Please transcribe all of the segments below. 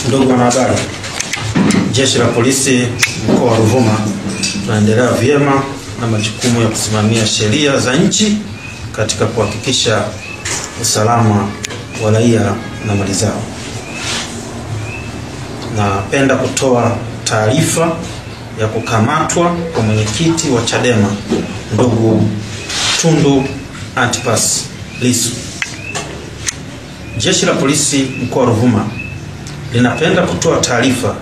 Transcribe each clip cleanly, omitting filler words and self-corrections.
Ndugu wanahabari, Jeshi la Polisi mkoa wa Ruvuma tunaendelea vyema na majukumu ya kusimamia sheria za nchi katika kuhakikisha usalama wa raia na mali zao. Napenda kutoa taarifa ya kukamatwa kwa mwenyekiti wa Chadema ndugu Tundu Antipas Lissu. Jeshi la Polisi mkoa wa Ruvuma linapenda kutoa taarifa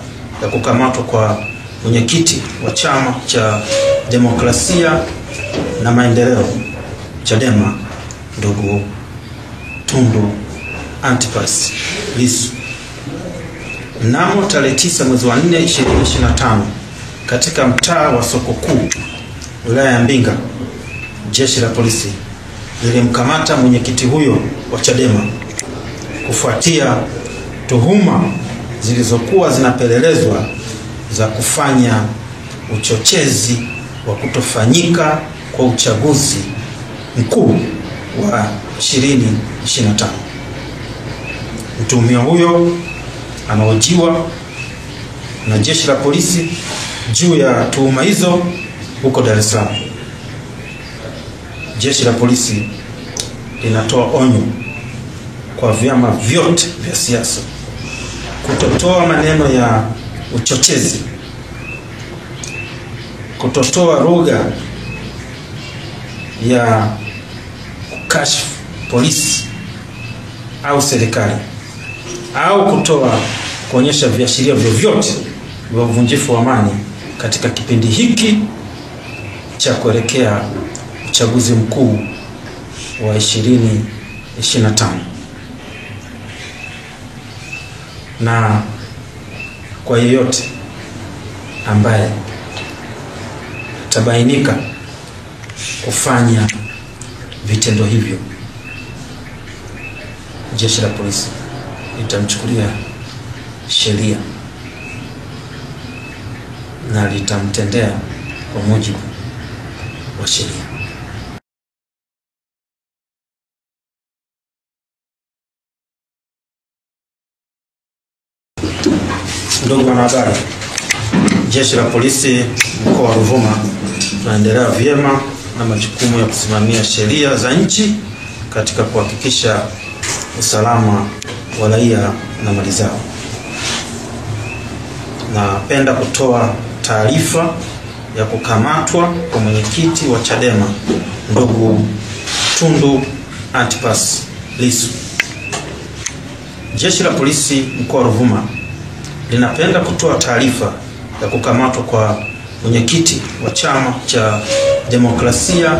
ya kukamatwa kwa mwenyekiti wa Chama cha Demokrasia na Maendeleo Chadema ndugu Tundu Antipas Lissu mnamo tarehe 9 mwezi wa 4 2025 katika mtaa wa Soko Kuu wilaya ya Mbinga. Jeshi la Polisi lilimkamata mwenyekiti huyo wa Chadema kufuatia tuhuma zilizokuwa zinapelelezwa za kufanya uchochezi wa kutofanyika kwa uchaguzi mkuu wa 2025. Mtuhumiwa huyo anahojiwa na Jeshi la Polisi juu ya tuhuma hizo huko Dar es Salaam. Jeshi la Polisi linatoa onyo kwa vyama vyote vya siasa kutotoa maneno ya uchochezi, kutotoa lugha ya kukashifu polisi au serikali, au kuonyesha viashiria vyovyote vya uvunjifu wa amani katika kipindi hiki cha kuelekea uchaguzi mkuu wa 2025. Na kwa yeyote ambaye tabainika kufanya vitendo hivyo, Jeshi la Polisi litamchukulia sheria na litamtendea kwa mujibu wa sheria. Ndugu wanahabari, Jeshi la Polisi mkoa wa Ruvuma tunaendelea vyema na majukumu ya kusimamia sheria za nchi katika kuhakikisha usalama wa raia na mali zao. Napenda kutoa taarifa ya kukamatwa kwa mwenyekiti wa Chadema ndugu Tundu Antipas Lissu. Jeshi la Polisi mkoa wa Ruvuma linapenda kutoa taarifa ya kukamatwa kwa mwenyekiti wa Chama cha Demokrasia